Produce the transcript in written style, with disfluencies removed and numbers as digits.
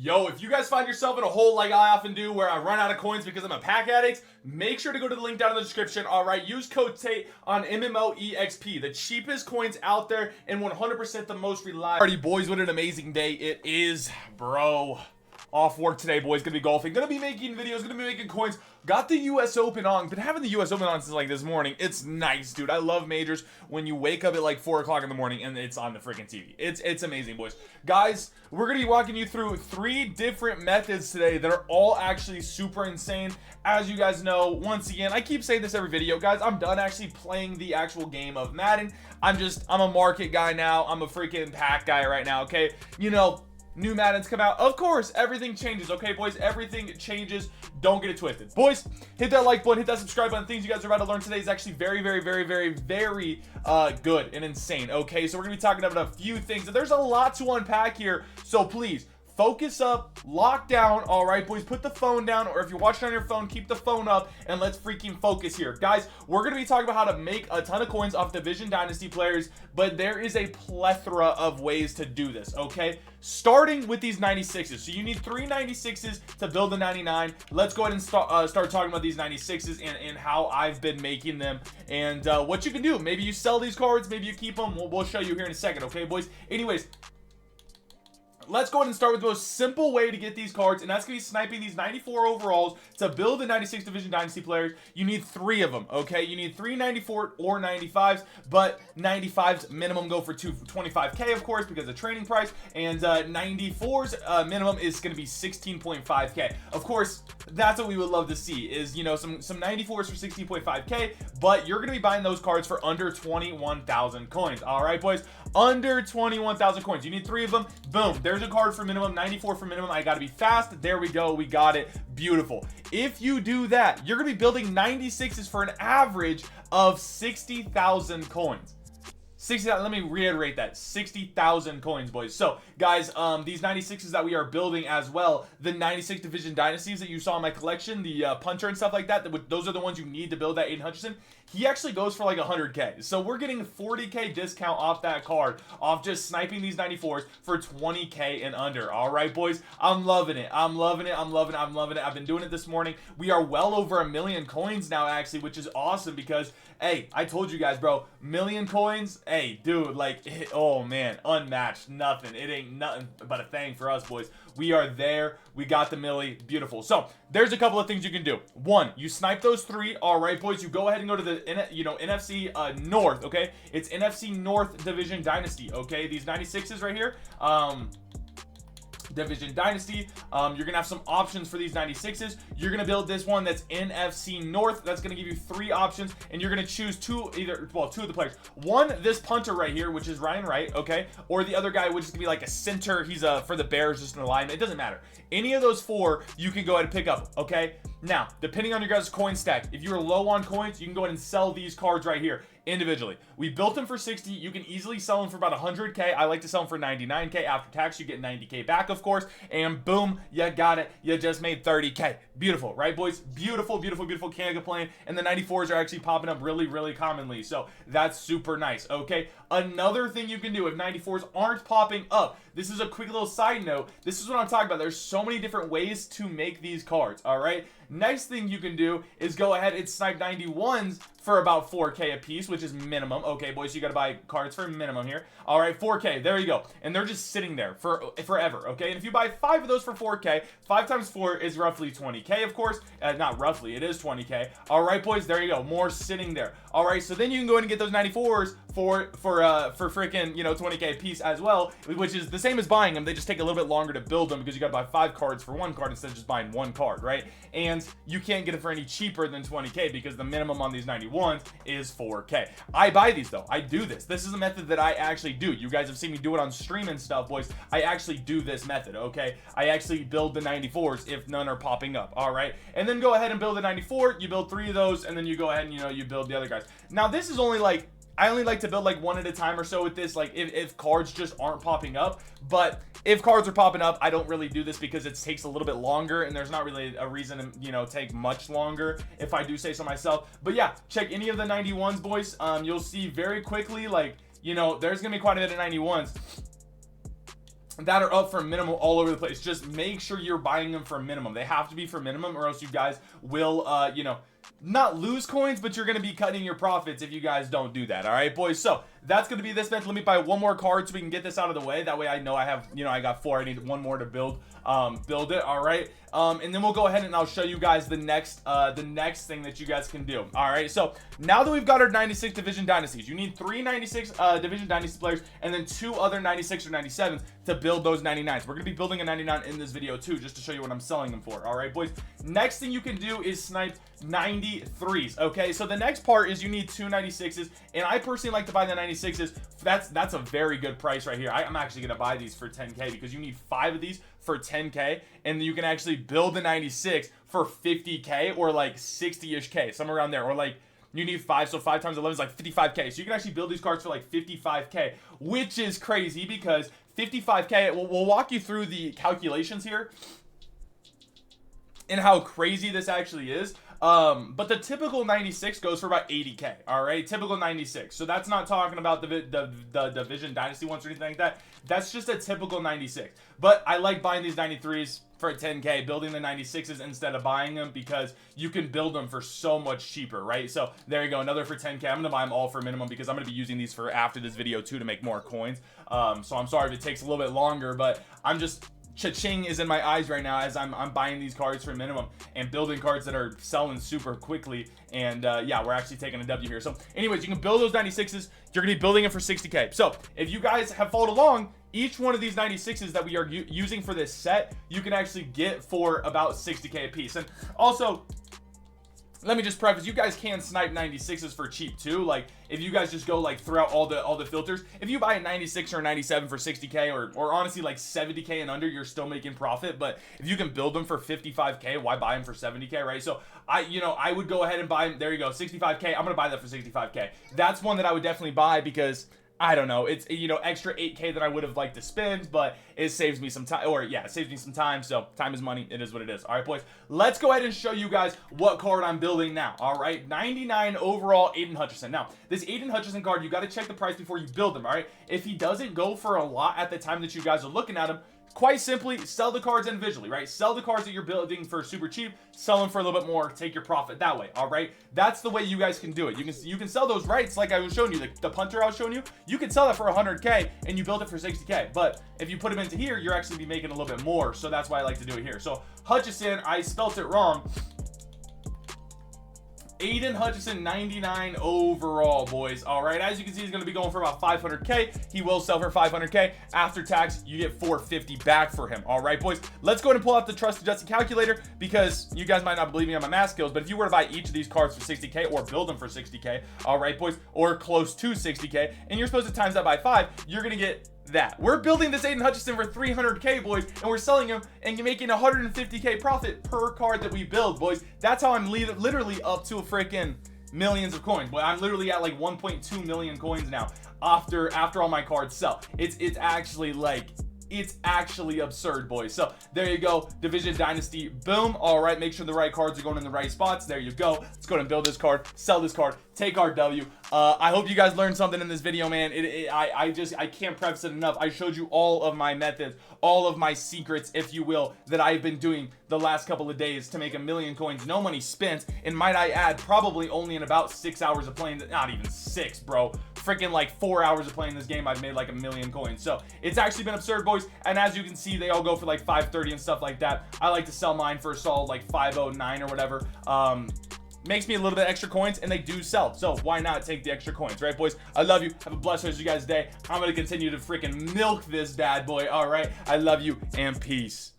Yo, if you guys find yourself in a hole like I often do where I run out of coins because I'm a pack addict, make sure to go to the link down in the description. Alright, use code Tate on MMOEXP, the cheapest coins out there and 100% the most reliable. Alrighty boys, what an amazing day it is, bro. Off work today, boys. Gonna be golfing, gonna be making videos, gonna be making coins. Got the US Open on. Been having the US Open on since like this morning. It's nice, dude. I love majors when you wake up at like 4 o'clock in the morning and it's on the freaking TV. It's amazing, boys. Guys, we're gonna be walking you through 3 different methods today that are all actually super insane. As you guys know, once again, I keep saying this every video, guys. I'm done actually playing the actual game of Madden. I'm a market guy now. I'm a freaking pack guy right now, okay? You know, new Maddens come out, of course everything changes, okay boys, everything changes. Don't get it twisted, boys. Hit that like button, hit that subscribe button. Things you guys are about to learn today is actually very good and insane. Okay, so we're gonna be talking about a few things. There's a lot to unpack here, so please focus up, lock down. All right boys, put the phone down, or if you're watching on your phone, keep the phone up and let's freaking focus here. Guys, we're gonna be talking about how to make a ton of coins off Division Dynasty players, but there is a plethora of ways to do this, okay? Starting with these 96s. So you need 3 96s to build a 99. Let's go ahead and start talking about these 96s and how I've been making them and what you can do. Maybe you sell these cards, maybe you keep them. We'll show you here in a second, okay boys? Anyways, let's go ahead and start with the most simple way to get these cards, and that's going to be sniping these 94 overalls. To build the 96 Division Dynasty players, you need 3 of them, okay? You need 3 94 or 95s, but 95s minimum go for 25k, of course, because of training price, and 94s minimum is going to be 16.5k. Of course, that's what we would love to see is, you know, some 94s for 16.5k, but you're going to be buying those cards for under 21,000 coins. All right, boys, under 21,000 coins. You need 3 of them. Boom. There's a card for minimum, 94 for minimum. I got to be fast. There we go. We got it. Beautiful. If you do that, you're going to be building 96s for an average of 60,000 coins. 60,000, let me reiterate that, 60,000 coins, boys. So, guys, these 96s that we are building as well, the 96 Division Dynasties that you saw in my collection, the punter and stuff like that, those are the ones you need to build that Aiden Hutchinson. He actually goes for like 100k. So we're getting 40k discount off that card, off just sniping these 94s for 20k and under. All right, boys, I'm loving it. I'm loving it. I'm loving it. I'm loving it. I've been doing it this morning. We are well over 1 million coins now, actually, which is awesome because, hey, I told you guys, bro, 1 million coins. Hey, dude, like, oh man, unmatched, nothing. It ain't nothing but a thing for us, boys. We are there. We got the milli. Beautiful. So there's a couple of things you can do. 1, you snipe those 3. All right, boys, you go ahead and go to the NFC North. Okay, it's NFC North Division Dynasty. Okay, these 96s right here. Division Dynasty. You're gonna have some options for these 96s. You're gonna build this one that's NFC North. That's gonna give you 3 options, and you're gonna choose 2 of the players. 1, this punter right here, which is Ryan Wright, okay, or the other guy, which is gonna be like a center. He's for the Bears, just an alignment. It doesn't matter. Any of those 4, you can go ahead and pick up. Okay. Now, depending on your guys' coin stack, if you're low on coins, you can go ahead and sell these cards right here individually. We built them for 60. You can easily sell them for about 100k. I like to sell them for 99k. After tax, you get 90k back, of course, and boom, you got it. You just made 30k. Beautiful, right, boys? Beautiful, beautiful, beautiful. Can't complain. And the 94s are actually popping up really commonly, so that's super nice. Okay, another thing you can do if 94s aren't popping up, this is a quick little side note. This is what I'm talking about. There's so many different ways to make these cards. All right, next thing you can do is go ahead and snipe 91s for about 4k a piece, which is minimum. Okay, boys, you got to buy cards for minimum here. All right, 4k, there you go. And they're just sitting there for forever. Okay, and if you buy 5 of those for 4k, 5 times 4 is roughly 20k, of course. Not roughly, it is 20k. All right, boys, there you go. More sitting there. All right, so then you can go ahead and get those 94s for freaking, you know, 20k a piece as well, which is the same as buying them. They just take a little bit longer to build them because you got to buy 5 cards for 1 card instead of just buying 1 card, right? And you can't get it for any cheaper than 20k because the minimum on these 91s is 4k. I buy these though. I do this. This is a method that I actually do. You guys have seen me do it on stream and stuff, boys. I actually do this method, okay? I actually build the 94s if none are popping up, all right? And then go ahead and build a 94. You build 3 of those, and then you go ahead and, you know, you build the other guys. Now, this is only like, I only like to build like 1 at a time or so with this, like if cards just aren't popping up. But if cards are popping up, I don't really do this because it takes a little bit longer, and there's not really a reason to, you know, take much longer if I do say so myself. But yeah, check any of the 91s, boys. You'll see very quickly, like, you know, there's gonna be quite a bit of 91s. that are up for minimum all over the place. Just make sure you're buying them for minimum. They have to be for minimum, or else you guys will you know, not lose coins, but you're going to be cutting your profits if you guys don't do that. All right, boys. So that's going to be this match. Let me buy one more card so we can get this out of the way. That way I know I have, you know, I got 4. I need one more to build it. All right. And then we'll go ahead and I'll show you guys the next thing that you guys can do. All right. So now that we've got our 96 division dynasties, you need 3 96 division dynasty players and then 2 other 96 or 97s to build those 99s. We're going to be building a 99 in this video too, just to show you what I'm selling them for. All right, boys. Next thing you can do is snipe 93s. Okay. So the next part is you need 2 96s, and I personally like to buy the 96s. That's a very good price right here. I'm actually going to buy these for 10k because you need 5 of these for 10k, and you can actually build the 96 for 50k or like 60ish k, somewhere around there, or like you need 5, so 5 times 11 is like 55k. So you can actually build these cards for like 55k, which is crazy because 55k, we'll walk you through the calculations here and how crazy this actually is. But the typical 96 goes for about 80k. All right, typical 96. So that's not talking about the division dynasty ones or anything like that. That's just a typical 96. But I like buying these 93s for 10k, building the 96s instead of buying them, because you can build them for so much cheaper, right? So there you go, another for 10k. I'm gonna buy them all for minimum because I'm gonna be using these for after this video too to make more coins. So I'm sorry if it takes a little bit longer, but I'm just, cha-ching is in my eyes right now as I'm buying these cards for minimum and building cards that are selling super quickly. And yeah, we're actually taking a W here. So anyways, you can build those 96s. You're gonna be building it for 60k. So if you guys have followed along, each one of these 96s that we are using for this set, you can actually get for about 60k a piece. And also, let me just preface, you guys can snipe 96s for cheap too. Like if you guys just go like throughout all the filters, if you buy a 96 or a 97 for 60k or honestly like 70k and under, you're still making profit. But if you can build them for 55k, why buy them for 70k, right? So I would go ahead and buy them. There you go, 65k. I'm gonna buy that for 65k. That's one that I would definitely buy because I don't know, it's, you know, extra 8k that I would have liked to spend, but it saves me some time, or yeah, it saves me some time. So time is money. It is what it is. All right, boys, let's go ahead and show you guys what card I'm building now. All right, 99 overall Aiden Hutchinson. Now this Aiden Hutchinson card, you got to check the price before you build him. All right, if he doesn't go for a lot at the time that you guys are looking at him, quite simply sell the cards individually, right? Sell the cards that you're building for super cheap, sell them for a little bit more, take your profit that way. All right, that's the way you guys can do it. You can sell those rights like I was showing you, the punter I was showing you. You can sell that for 100k and you build it for 60k, but if you put them into here, you're actually be making a little bit more. So that's why I like to do it here. So Hutchinson, I spelt it wrong. Aiden Hutchinson, 99 overall, boys. All right, as you can see, he's going to be going for about 500k. He will sell for 500k. After tax, you get 450 back for him. All right, boys, let's go ahead and pull out the trusted Justin calculator, because you guys might not believe me on my math skills, but if you were to buy each of these cards for 60k or build them for 60k, all right, boys, or close to 60k, and you're supposed to times that by 5, you're going to get that. We're building this Aiden Hutchinson for 300k, boys, and we're selling him and you're making 150k profit per card that we build, boys. That's how I'm literally up to a freaking millions of coins. Boy, I'm literally at like 1.2 million coins now after all my cards sell. It's actually like, it's actually absurd, boys. So there you go, division dynasty, boom. All right, make sure the right cards are going in the right spots. There you go. Let's go ahead and build this card, sell this card, take our W. I hope you guys learned something in this video, man. I can't preface it enough. I showed you all of my methods, all of my secrets, if you will, that I've been doing the last couple of days to make a million coins. No money spent, and might I add, probably only in about 6 hours of playing, not even 6, bro. Freaking like 4 hours of playing this game, I've made like a million coins. So it's actually been absurd, boys. And as you can see, they all go for like 530 and stuff like that. I like to sell mine for a solid like 509 or whatever. Makes me a little bit extra coins, and they do sell. So why not take the extra coins, right, boys? I love you. Have a blessed rest of you guys' day. I'm gonna continue to freaking milk this bad boy. All right, I love you, and peace.